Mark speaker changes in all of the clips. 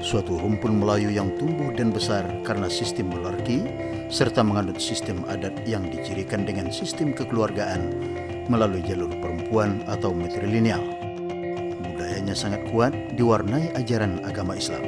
Speaker 1: suatu rumpun Melayu yang tumbuh dan besar karena sistem monarki serta menganut sistem adat yang dicirikan dengan sistem kekeluargaan melalui jalur perempuan atau matrilineal. Budayanya sangat kuat diwarnai ajaran agama Islam.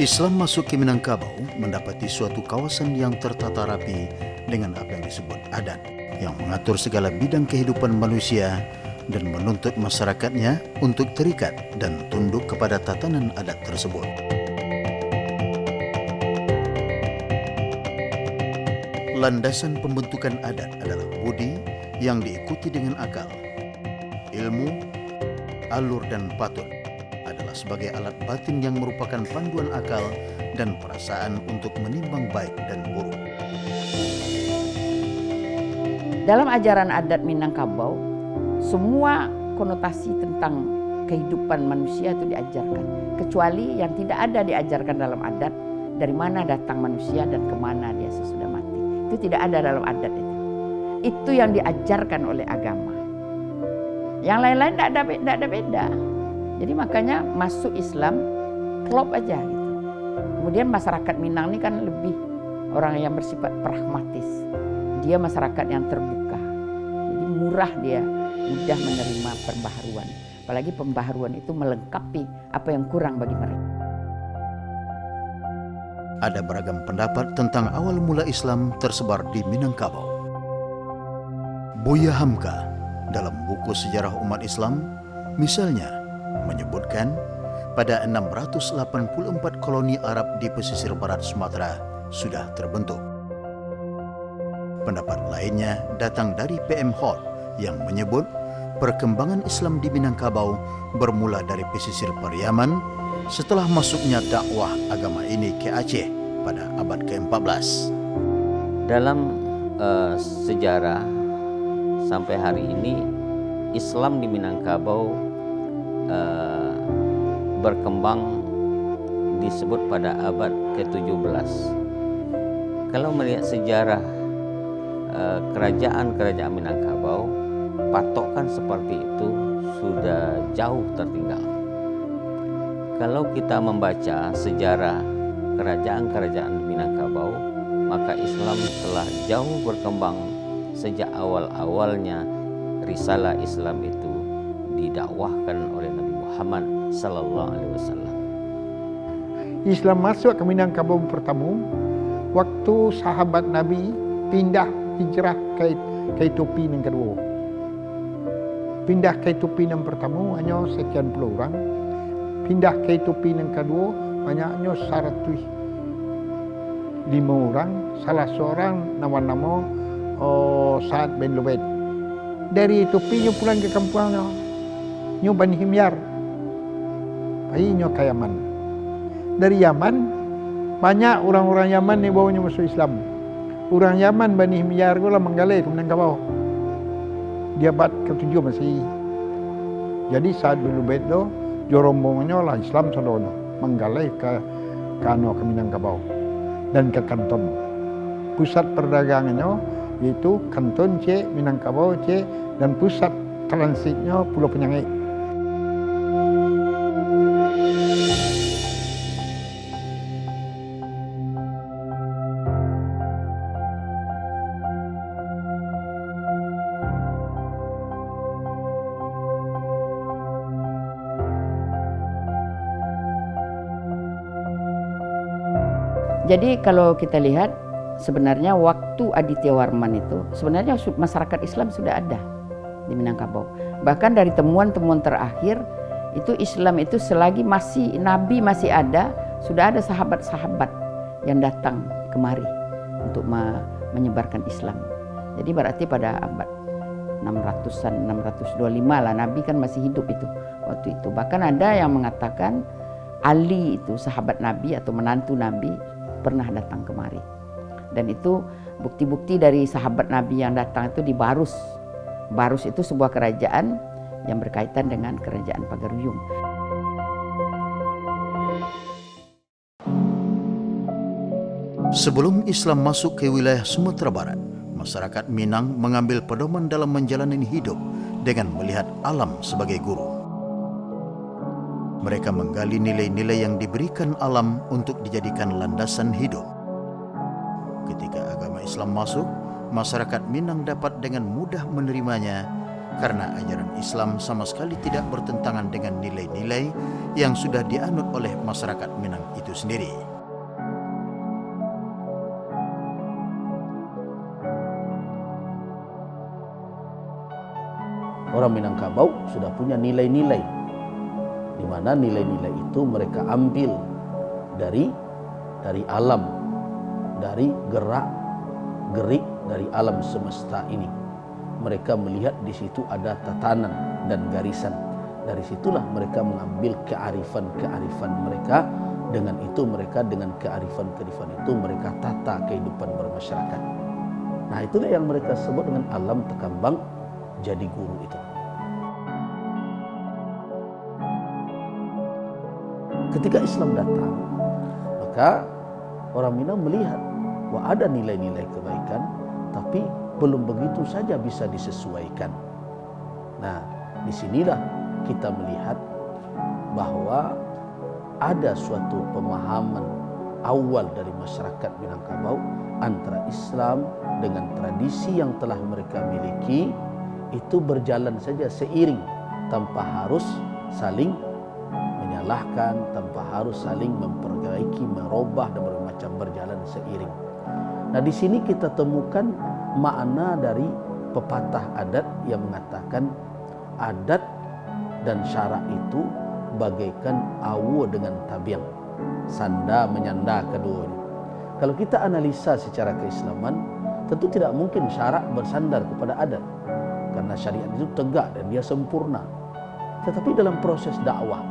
Speaker 1: Islam masuk ke Minangkabau mendapati suatu kawasan yang tertata rapi dengan apa yang disebut adat, yang mengatur segala bidang kehidupan manusia dan menuntut masyarakatnya untuk terikat dan tunduk kepada tatanan adat tersebut. Landasan pembentukan adat adalah budi yang diikuti dengan akal, ilmu, alur dan patut adalah sebagai alat batin yang merupakan panduan akal dan perasaan untuk menimbang baik dan buruk.
Speaker 2: Dalam ajaran adat Minangkabau, semua konotasi tentang kehidupan manusia itu diajarkan. Kecuali yang tidak ada diajarkan dalam adat, dari mana datang manusia dan kemana dia sesudah mati. Itu tidak ada dalam adat itu. Itu yang diajarkan oleh agama. Yang lain-lain tidak ada beda. Jadi makanya masuk Islam, klop aja gitu. Kemudian masyarakat Minang ini kan lebih orang yang bersifat pragmatis. Dia masyarakat yang terbuka. Jadi murah dia, mudah menerima pembaharuan. Apalagi pembaharuan itu melengkapi apa yang kurang bagi mereka.
Speaker 1: Ada beragam pendapat tentang awal mula Islam tersebar di Minangkabau. Buya Hamka dalam buku Sejarah Umat Islam misalnya menyebutkan pada 684 koloni Arab di pesisir barat Sumatera sudah terbentuk. Pendapat lainnya datang dari PM Hall yang menyebut perkembangan Islam di Minangkabau bermula dari pesisir Pariaman setelah masuknya dakwah agama ini ke Aceh pada abad ke-14.
Speaker 3: Dalam sejarah sampai hari ini Islam di Minangkabau berkembang disebut pada abad ke-17. Kalau melihat sejarah kerajaan-kerajaan Minangkabau, patokan seperti itu sudah jauh tertinggal. Kalau kita membaca sejarah kerajaan-kerajaan di Minangkabau, maka Islam telah jauh berkembang sejak awal-awalnya risalah Islam itu didakwahkan oleh Nabi Muhammad sallallahu alaihi wasallam.
Speaker 4: Islam masuk ke Minangkabau pertama waktu sahabat Nabi pindah hijrah ke Ethiopia yang kedua. Pindah ke Ethiopia yang pertama hanya sekian puluh orang. Pindah ke Ethiopia yang kedua banyaknya 105 orang. Salah seorang nama-nama Sa'ad bin Lubaid. Dari Ethiopia pulang ke kampungnya. Nyo Bani Himyar, nyo ke Yaman. Dari Yaman, banyak orang-orang Yaman yang bawanya masuk Islam. Orang Yaman Bani Himyar itu lah menggalai ke Minangkabau. Di abad ke-7 masih. Jadi Sa'ad bin Lubaid itu, jorombongnya lah Islam selalu menggalai ke Minangkabau dan ke Kanton. Pusat perdagangannya yaitu Kanton C, Minangkabau C, dan pusat transitnya Pulau Penyangit.
Speaker 2: Jadi kalau kita lihat sebenarnya waktu Aditya Warman itu sebenarnya masyarakat Islam sudah ada di Minangkabau. Bahkan dari temuan-temuan terakhir itu Islam itu selagi masih Nabi masih ada, sudah ada sahabat-sahabat yang datang kemari untuk menyebarkan Islam. Jadi berarti pada abad 600-an, 625 lah, Nabi kan masih hidup itu waktu itu. Bahkan ada yang mengatakan Ali itu sahabat Nabi atau menantu Nabi pernah datang kemari. Dan itu bukti-bukti dari sahabat Nabi yang datang itu di Barus. Barus itu sebuah kerajaan yang berkaitan dengan kerajaan Pagaruyung.
Speaker 1: Sebelum Islam masuk ke wilayah Sumatera Barat, masyarakat Minang mengambil pedoman dalam menjalani hidup dengan melihat alam sebagai guru. Mereka menggali nilai-nilai yang diberikan alam untuk dijadikan landasan hidup. Ketika agama Islam masuk, masyarakat Minang dapat dengan mudah menerimanya karena ajaran Islam sama sekali tidak bertentangan dengan nilai-nilai yang sudah dianut oleh masyarakat Minang itu sendiri.
Speaker 5: Orang Minangkabau sudah punya nilai-nilai, di mana nilai-nilai itu mereka ambil dari alam, dari gerak-gerik dari alam semesta ini. Mereka melihat di situ ada tatanan dan garisan. Dari situlah mereka mengambil kearifan-kearifan mereka. Dengan itu mereka, dengan kearifan-kearifan itu mereka tata kehidupan bermasyarakat. Nah, itulah yang mereka sebut dengan alam tekambang jadi guru itu. Ketika Islam datang, maka orang Minang melihat bahwa ada nilai-nilai kebaikan, tapi belum begitu saja bisa disesuaikan. Nah, disinilah kita melihat bahwa ada suatu pemahaman awal dari masyarakat Minangkabau antara Islam dengan tradisi yang telah mereka miliki itu berjalan saja seiring tanpa harus saling menyalahkan, tanpa harus saling memperbaiki, merubah dan bermacam, berjalan seiring. Nah, di sini kita temukan makna dari pepatah adat yang mengatakan adat dan syarak itu bagaikan awu dengan tabiang, sanda menyanda keduanya. Kalau kita analisa secara keislaman, tentu tidak mungkin syarak bersandar kepada adat, karena syariat itu tegak dan dia sempurna. Tetapi dalam proses dakwah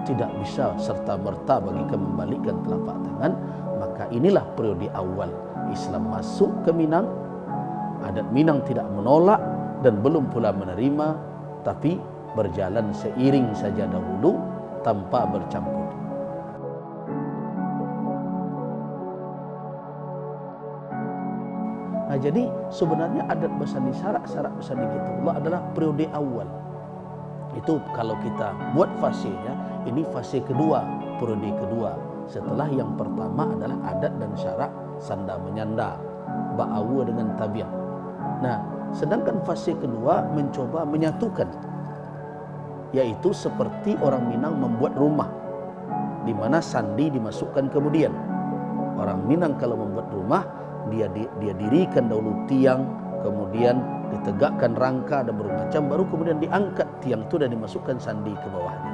Speaker 5: tidak bisa serta-merta bagikan membalikkan telapak tangan. Maka inilah periode awal Islam masuk ke Minang. Adat Minang tidak menolak dan belum pula menerima, tapi berjalan seiring saja dahulu tanpa bercampur. Nah, jadi sebenarnya adat bersandi syarak bersandi kitabullah adalah periode awal. Itu kalau kita buat fasenya, ini fase kedua, periode kedua. Setelah yang pertama adalah adat dan syarak sanda menyanda, ba'awu dengan tabiang. Nah, sedangkan fase kedua mencoba menyatukan, yaitu seperti orang Minang membuat rumah, di mana sandi dimasukkan kemudian. Orang Minang kalau membuat rumah, dia dirikan dahulu tiang, kemudian ditegakkan rangka dan bermacam, baru kemudian diangkat tiang itu dan dimasukkan sandi ke bawahnya.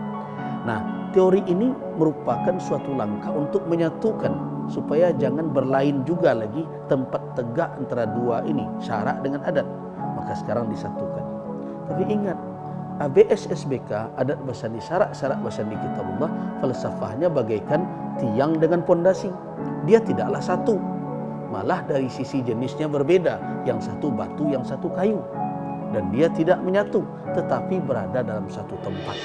Speaker 5: Nah, teori ini merupakan suatu langkah untuk menyatukan supaya jangan berlain juga lagi tempat tegak antara dua ini, syarak dengan adat. Maka sekarang disatukan. Tapi ingat, ABS SBK, adat bersandi syarak bersandi kitabullah, falsafahnya bagaikan tiang dengan pondasi. Dia tidaklah satu, malah dari sisi jenisnya berbeda, yang satu batu, yang satu kayu, dan dia tidak menyatu, tetapi berada dalam satu tempat.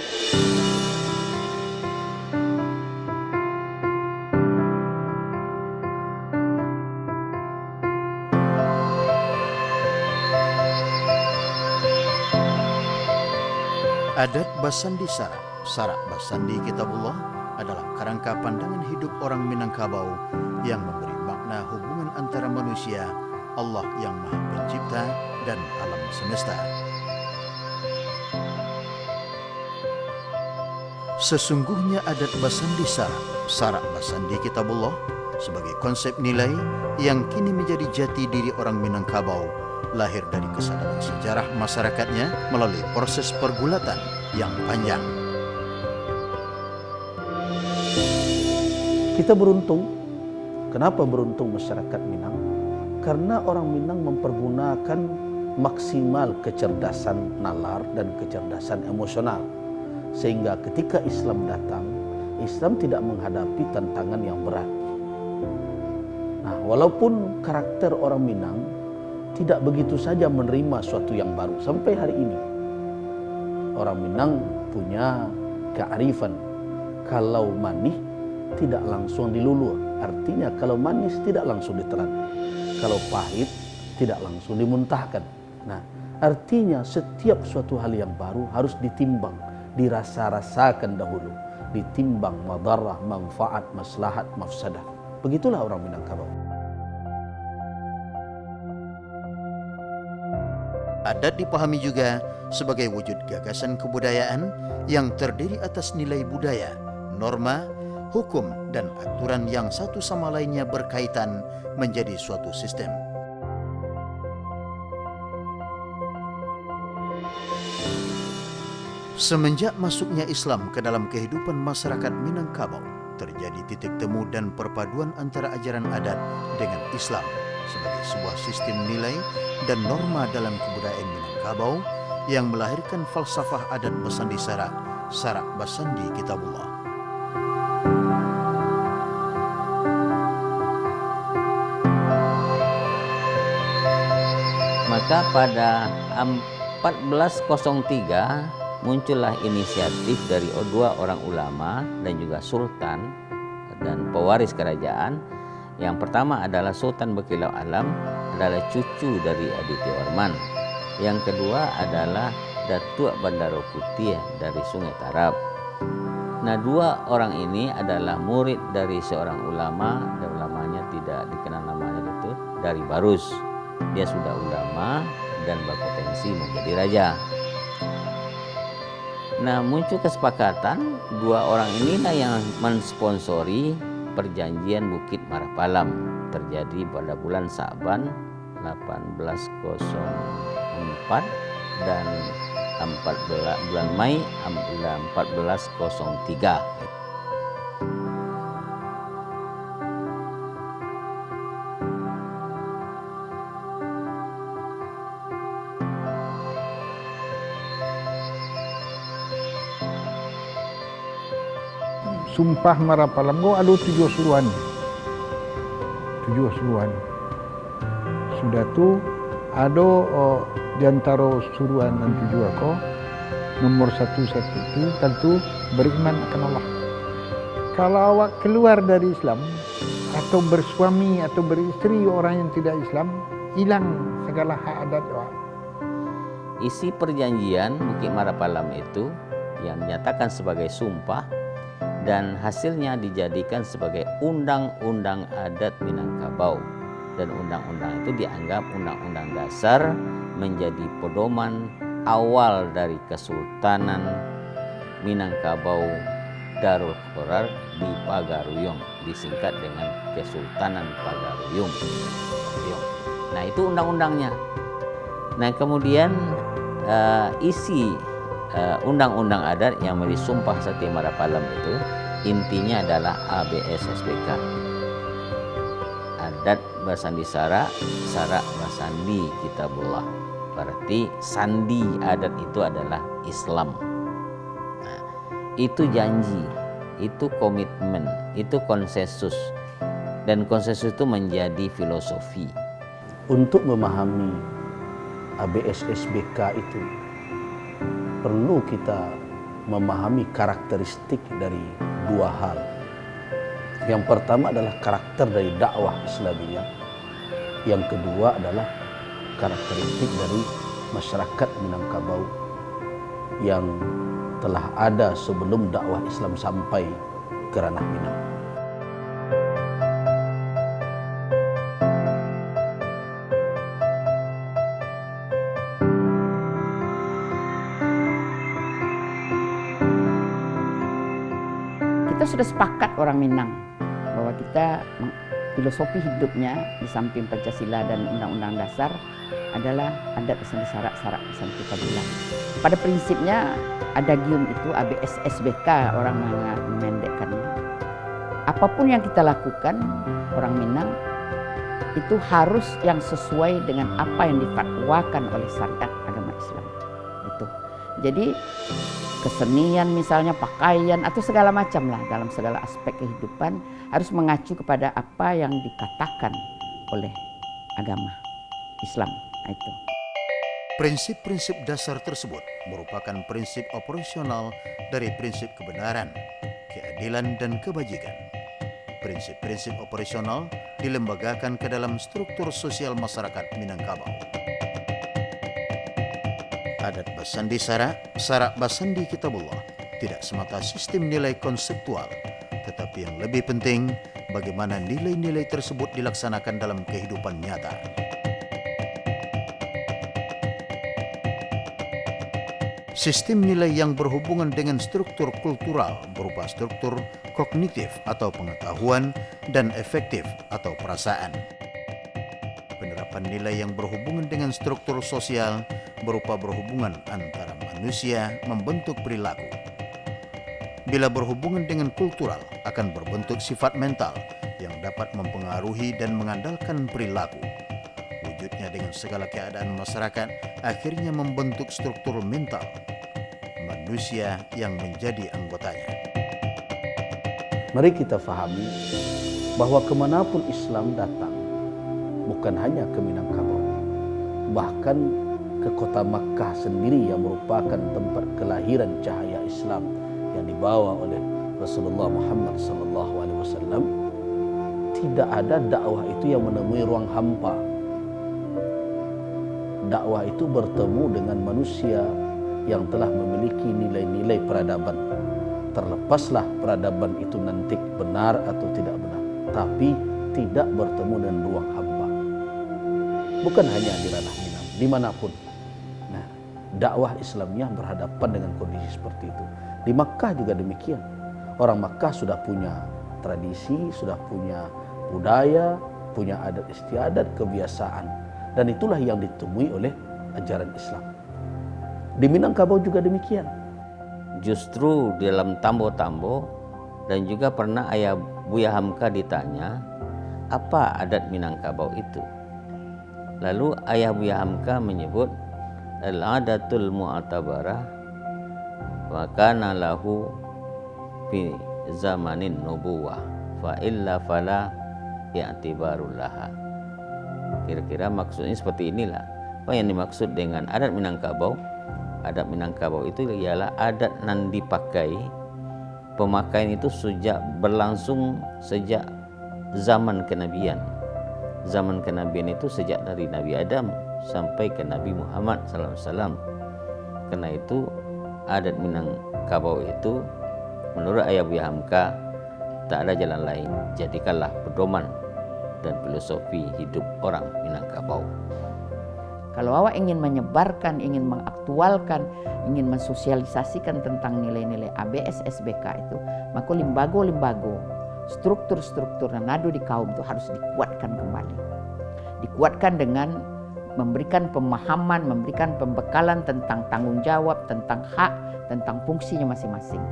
Speaker 1: Adat Basandi Syarak, syarak Basandi Kitabullah adalah kerangka pandangan hidup orang Minangkabau yang memberi makna hubungan antara manusia, Allah yang Maha Pencipta, dan alam semesta. Sesungguhnya adat Basandi Syarak, syarak Basandi Kitabullah sebagai konsep nilai yang kini menjadi jati diri orang Minangkabau, lahir dari kesadaran sejarah masyarakatnya melalui proses pergulatan yang panjang.
Speaker 5: Kita beruntung. Kenapa beruntung masyarakat Minang? Karena orang Minang mempergunakan maksimal kecerdasan nalar dan kecerdasan emosional. Sehingga ketika Islam datang, Islam tidak menghadapi tantangan yang berat. Nah, walaupun karakter orang Minang tidak begitu saja menerima suatu yang baru sampai hari ini. Orang Minang punya kearifan, kalau manis tidak langsung dilulur. Artinya kalau manis tidak langsung ditelan, kalau pahit tidak langsung dimuntahkan. Nah, Artinya setiap suatu hal yang baru harus ditimbang, dirasa-rasakan dahulu, ditimbang madarah, manfaat, maslahat, mafsadah. Begitulah orang Minangkabau.
Speaker 1: Adat dipahami juga sebagai wujud gagasan kebudayaan yang terdiri atas nilai budaya, norma, hukum, dan aturan yang satu sama lainnya berkaitan menjadi suatu sistem. Semenjak masuknya Islam ke dalam kehidupan masyarakat Minangkabau, terjadi titik temu dan perpaduan antara ajaran adat dengan Islam sebagai sebuah sistem nilai dan norma dalam kebudayaan Minangkabau yang melahirkan falsafah adat Basandi Sarak, Sarak Basandi Kitabullah.
Speaker 3: Maka pada 1403 muncullah inisiatif dari dua orang ulama dan juga sultan dan pewaris kerajaan. Yang pertama adalah Sultan Bekilau Alam, adalah cucu dari Adityawarman. Yang kedua adalah Datuk Bandaro Putih dari Sungai Tarap. Nah, dua orang ini adalah murid dari seorang ulama, dan ulamanya tidak dikenal namanya itu, dari Barus. Dia sudah ulama dan berpotensi menjadi raja. Nah, muncul kesepakatan dua orang inilah yang mensponsori perjanjian Bukit Marapalam, terjadi pada bulan Sa'ban 1804 dan bulan Mei 1403.
Speaker 4: Sumpah Marapalam go ada 7 suruhan. 7 suruhan. Sudah tu ada di antara suruhan dan 7 aku nomor 1 itu tentu beriman akan Allah. Kalau awak keluar dari Islam atau bersuami atau beristri orang yang tidak Islam, hilang segala hak adat awak.
Speaker 3: Isi perjanjian Bukit Marapalam itu yang dinyatakan sebagai sumpah dan hasilnya dijadikan sebagai undang-undang adat Minangkabau, dan undang-undang itu dianggap undang-undang dasar menjadi pedoman awal dari Kesultanan Minangkabau Darul Qorar di Pagaruyung, disingkat dengan Kesultanan Pagaruyung. Nah, itu undang-undangnya. Nah, kemudian isi undang-undang adat yang menjadi Sumpah Satya Marapalam itu intinya adalah ABS-SBK, Adat Basandi Sarak, Sarak Basandi Kitabullah. Berarti sandi adat itu adalah Islam. Nah, itu janji, itu komitmen, itu konsensus, dan konsensus itu menjadi filosofi.
Speaker 5: Untuk memahami ABS-SBK itu perlu kita memahami karakteristik dari dua hal. Yang pertama adalah karakter dari dakwah Islamiyah. Yang kedua adalah karakteristik dari masyarakat Minangkabau yang telah ada sebelum dakwah Islam sampai ke ranah Minang.
Speaker 2: Kita sudah sepakat orang Minang bahwa kita filosofi hidupnya di samping Pancasila dan Undang-Undang Dasar adalah adat Basandi Sarak, Sarak Basandi Kitabullah. Pada prinsipnya adagium itu ABS-SBK, orang memendekkannya. Apapun yang kita lakukan orang Minang itu harus yang sesuai dengan apa yang difatwakan oleh syariat agama Islam. Itu. Jadi kesenian misalnya, pakaian atau segala macam lah dalam segala aspek kehidupan harus mengacu kepada apa yang dikatakan oleh agama Islam. Itu.
Speaker 1: Prinsip-prinsip dasar tersebut merupakan prinsip operasional dari prinsip kebenaran, keadilan, dan kebajikan. Prinsip-prinsip operasional dilembagakan ke dalam struktur sosial masyarakat Minangkabau. Adat Basandi Sara Basandi Kitabullah tidak semata sistem nilai konseptual, tetapi yang lebih penting bagaimana nilai-nilai tersebut dilaksanakan dalam kehidupan nyata. Sistem nilai yang berhubungan dengan struktur kultural berupa struktur kognitif atau pengetahuan dan efektif atau perasaan. Penerapan nilai yang berhubungan dengan struktur sosial berupa berhubungan antara manusia membentuk perilaku. Bila berhubungan dengan kultural akan berbentuk sifat mental yang dapat mempengaruhi dan mengandalkan perilaku. Wujudnya dengan segala keadaan masyarakat akhirnya membentuk struktur mental manusia yang menjadi anggotanya.
Speaker 5: Mari kita fahami bahwa kemanapun Islam datang, bukan hanya ke Minangkabau, bahkan ke kota Makkah sendiri yang merupakan tempat kelahiran cahaya Islam yang dibawa oleh Rasulullah Muhammad SAW, tidak ada dakwah itu yang menemui ruang hampa. Dakwah itu bertemu dengan manusia yang telah memiliki nilai-nilai peradaban. Terlepaslah peradaban itu nanti benar atau tidak benar, tapi tidak bertemu dengan ruang hampa. Bukan hanya di ranah Minang, dimanapun. Nah, dakwah Islamnya berhadapan dengan kondisi seperti itu. Di Makkah juga demikian. Orang Makkah sudah punya tradisi, sudah punya budaya, punya adat istiadat, kebiasaan. Dan itulah yang ditemui oleh ajaran Islam. Di Minangkabau juga demikian.
Speaker 3: Justru di dalam tambo-tambo, dan juga pernah ayah Buya Hamka ditanya, apa adat Minangkabau itu? Lalu ayah Buya Hamka menyebut, al-adatul mu'tabarah wa kana lahu fi zamanin nubuwah fa illa fala ya'tibarul laha. Kira-kira maksudnya seperti inilah. Apa yang dimaksud dengan adat Minangkabau? Adat Minangkabau itu ialah adat yang dipakai, pemakaian itu berlangsung sejak zaman kenabian. Zaman kenabian itu sejak dari Nabi Adam sampai ke Nabi Muhammad SAW. Karena itu adat Minangkabau itu menurut ayah Buya Hamka tak ada jalan lain. Jadikanlah pedoman dan filosofi hidup orang Minangkabau.
Speaker 2: Kalau awak ingin menyebarkan, ingin mengaktualkan, ingin mensosialisasikan tentang nilai-nilai ABS SBK itu, maka lembago-lembago, struktur-struktur nado di kaum itu harus dikuatkan kembali. Dikuatkan dengan memberikan pemahaman, memberikan pembekalan tentang tanggung jawab, tentang hak, tentang fungsinya masing-masing.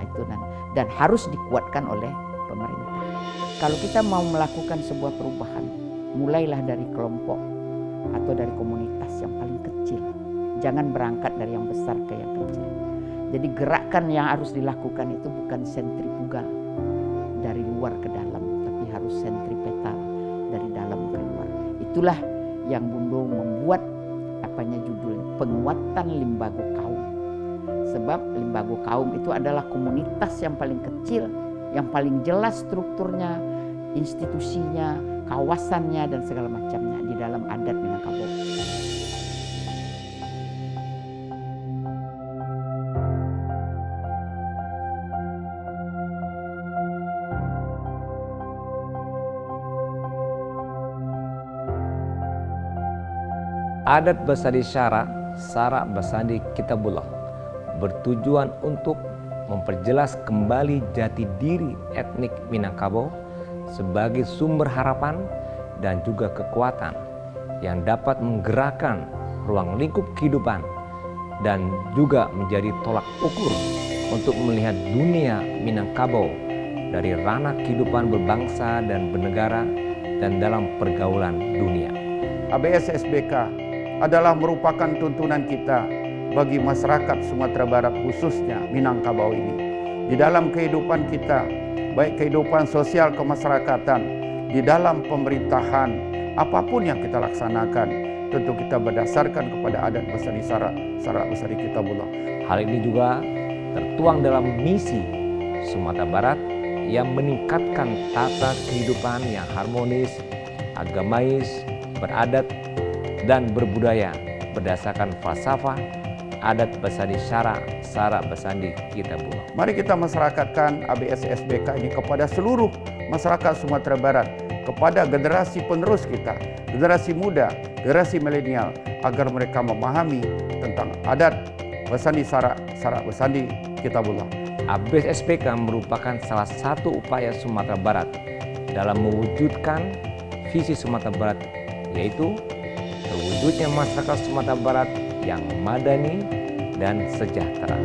Speaker 2: Itu dan harus dikuatkan oleh pemerintah. Kalau kita mau melakukan sebuah perubahan, mulailah dari kelompok atau dari komunitas yang paling kecil. Jangan berangkat dari yang besar ke yang kecil. Jadi gerakan yang harus dilakukan itu bukan sentrifugal dari luar ke dalam, tapi harus sentripetal dari dalam ke luar. Itulah yang Bundo membuat judulnya penguatan lembago kaum. Sebab lembago kaum itu adalah komunitas yang paling kecil, yang paling jelas strukturnya, institusinya, kawasannya dan segala macamnya di dalam adat Minangkabau.
Speaker 6: Adat Basandi Sara Basandi Kitabullah bertujuan untuk memperjelas kembali jati diri etnik Minangkabau sebagai sumber harapan dan juga kekuatan yang dapat menggerakkan ruang lingkup kehidupan dan juga menjadi tolak ukur untuk melihat dunia Minangkabau dari ranah kehidupan berbangsa dan bernegara dan dalam pergaulan dunia.
Speaker 7: ABS SBK adalah merupakan tuntunan kita bagi masyarakat Sumatera Barat, khususnya Minangkabau ini. Di dalam kehidupan kita, baik kehidupan sosial kemasyarakatan, di dalam pemerintahan, apapun yang kita laksanakan, tentu kita berdasarkan kepada adat Basandi Sara Basandi Kitabullah.
Speaker 6: Hal ini juga tertuang dalam misi Sumatera Barat yang meningkatkan tata kehidupan yang harmonis, agamais, beradat, dan berbudaya berdasarkan falsafah adat Basandi Syara, Sara Basandi Kitabullah.
Speaker 7: Mari kita masyarakatkan ABS SBK ini kepada seluruh masyarakat Sumatera Barat, kepada generasi penerus kita, generasi muda, generasi milenial, agar mereka memahami tentang adat Basandi Syara, Sara Basandi Kitabullah.
Speaker 6: ABS SBK merupakan salah satu upaya Sumatera Barat dalam mewujudkan visi Sumatera Barat, yaitu terwujudnya masyarakat Sumatera Barat yang madani dan sejahtera.